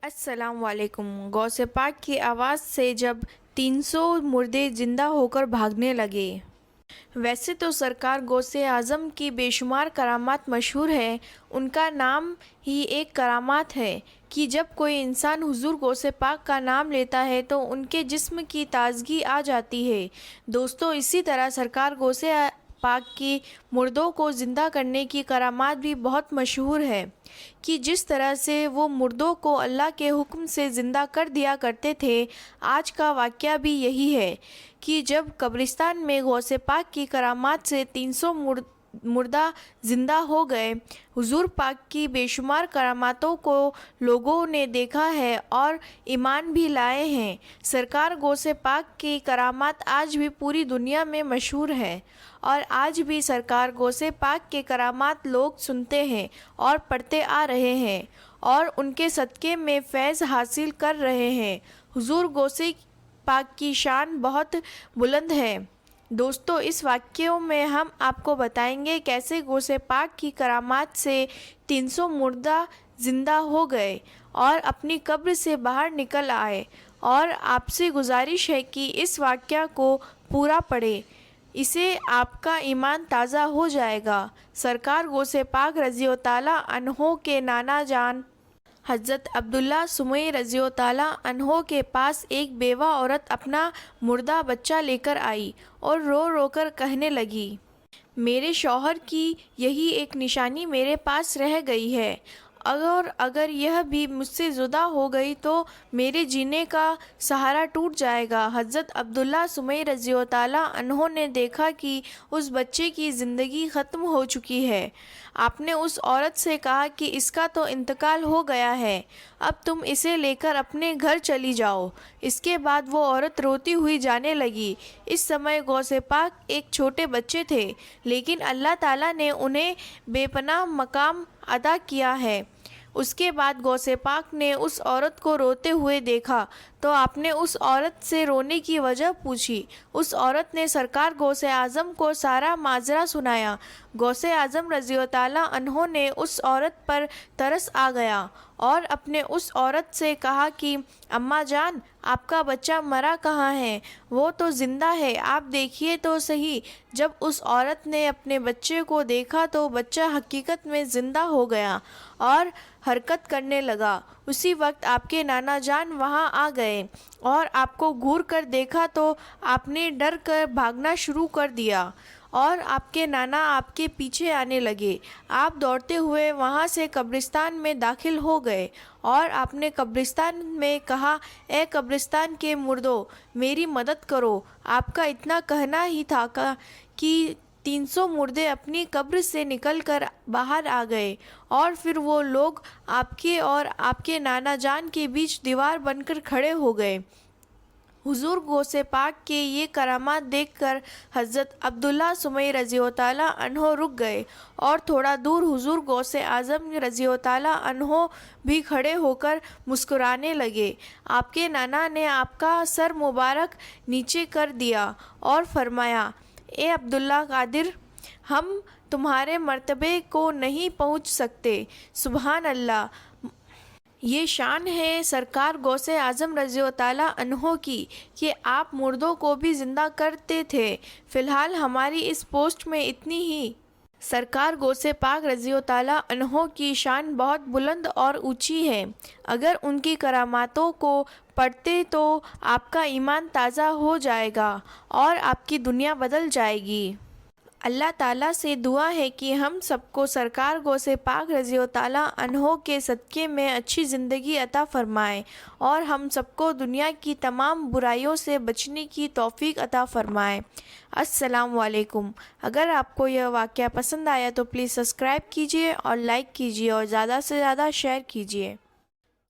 السلام علیکم۔ غوث پاک کی آواز سے جب 300 مردے زندہ ہو کر بھاگنے لگے۔ ویسے تو سرکار غوث اعظم کی بے شمار کرامات مشہور ہے۔ ان کا نام ہی ایک کرامات ہے کہ جب کوئی انسان حضور غوث پاک کا نام لیتا ہے تو ان کے جسم کی تازگی آ جاتی ہے۔ دوستو، اسی طرح سرکار غوث پاک کی مردوں کو زندہ کرنے کی کرامات بھی بہت مشہور ہے کہ جس طرح سے وہ مردوں کو اللہ کے حکم سے زندہ کر دیا کرتے تھے۔ آج کا واقعہ بھی یہی ہے کہ جب قبرستان میں غوث پاک کی کرامات سے 300 مردہ زندہ ہو گئے۔ حضور پاک کی بے شمار کراماتوں کو لوگوں نے دیکھا ہے اور ایمان بھی لائے ہیں۔ سرکار غوث پاک کی کرامات آج بھی پوری دنیا میں مشہور ہے اور آج بھی سرکار غوث پاک کے کرامات لوگ سنتے ہیں اور پڑھتے آ رہے ہیں اور ان کے صدقے میں فیض حاصل کر رہے ہیں۔ حضور غوث پاک کی شان بہت بلند ہے۔ دوستو، اس واقعے میں ہم آپ کو بتائیں گے کیسے غوث پاک کی کرامات سے 300 مردہ زندہ ہو گئے اور اپنی قبر سے باہر نکل آئے، اور آپ سے گزارش ہے کہ اس واقعہ کو پورا پڑھیں، اسے آپ کا ایمان تازہ ہو جائے گا۔ سرکار غوث پاک رضی اللہ تعالیٰ عنہ کے نانا جان حضرت عبداللہ سمیع رضی اللہ تعالیٰ عنہ کے پاس ایک بیوہ عورت اپنا مردہ بچہ لے کر آئی اور رو رو کر کہنے لگی، میرے شوہر کی یہی ایک نشانی میرے پاس رہ گئی ہے، اور اگر یہ بھی مجھ سے جدا ہو گئی تو میرے جینے کا سہارا ٹوٹ جائے گا۔ حضرت عبداللہ سمیع رضی اللہ تعالیٰ عنہ نے دیکھا کہ اس بچے کی زندگی ختم ہو چکی ہے۔ آپ نے اس عورت سے کہا کہ اس کا تو انتقال ہو گیا ہے، اب تم اسے لے کر اپنے گھر چلی جاؤ۔ اس کے بعد وہ عورت روتی ہوئی جانے لگی۔ اس سمے غوث پاک ایک چھوٹے بچے تھے، لیکن اللہ تعالیٰ نے انہیں بے پناہ مقام عطا کیا ہے۔ اس کے بعد غوث پاک نے اس عورت کو روتے ہوئے دیکھا تو آپ نے اس عورت سے رونے کی وجہ پوچھی۔ اس عورت نے سرکار غوث اعظم کو سارا ماجرا سنایا۔ غوث اعظم رضی اللہ تعالیٰ عنہ نے اس عورت پر ترس آ گیا اور اپنے اس عورت سے کہا کہ اماں جان، آپ کا بچہ مرا کہاں ہے؟ وہ تو زندہ ہے، آپ دیکھیے تو صحیح۔ جب اس عورت نے اپنے بچے کو دیکھا تو بچہ حقیقت میں زندہ ہو گیا اور حرکت کرنے لگا۔ اسی وقت آپ کے نانا جان وہاں آ گئے اور آپ کو گھور کر دیکھا تو آپ نے ڈر کر بھاگنا شروع کر دیا اور آپ کے نانا آپ کے پیچھے آنے لگے۔ آپ دوڑتے ہوئے وہاں سے قبرستان میں داخل ہو گئے اور آپ نے قبرستان میں کہا، اے قبرستان کے مردوں، میری مدد کرو۔ آپ کا اتنا کہنا ہی تھا کہ 300 مردے اپنی قبر سے نکل کر باہر آ گئے اور پھر وہ لوگ آپ کے اور آپ کے نانا جان کے بیچ دیوار بن کر کھڑے ہو گئے۔ حضور غوث پاک کے یہ کرامات دیکھ کر حضرت عبداللہ سمیع رضی اللہ تعالیٰ عنہ رک گئے اور تھوڑا دور حضور غوث اعظم رضی اللہ تعالیٰ عنہ بھی کھڑے ہو کر مسکرانے لگے۔ آپ کے نانا نے آپ کا سر مبارک نیچے کر دیا اور فرمایا، اے عبداللہ قادر، ہم تمہارے مرتبے کو نہیں پہنچ سکتے۔ سبحان اللہ! یہ شان ہے سرکار غوث اعظم رضی اللہ تعالیٰ عنہ کی کہ آپ مردوں کو بھی زندہ کرتے تھے۔ فی الحال ہماری اس پوسٹ میں اتنی ہی۔ سرکار غوث پاک رضی اللہ تعالیٰ عنہ کی شان بہت بلند اور اونچی ہے۔ اگر ان کی کراماتوں کو پڑھتے تو آپ کا ایمان تازہ ہو جائے گا اور آپ کی دنیا بدل جائے گی۔ اللہ تعالیٰ سے دعا ہے کہ ہم سب کو سرکار غوث پاک رضی اللہ تعالیٰ عنہ کے صدقے میں اچھی زندگی عطا فرمائے اور ہم سب کو دنیا کی تمام برائیوں سے بچنے کی توفیق عطا فرمائے۔ السلام علیکم۔ اگر آپ کو یہ واقعہ پسند آیا تو پلیز سبسکرائب کیجیے اور لائک کیجیے اور زیادہ سے زیادہ شیئر کیجیے۔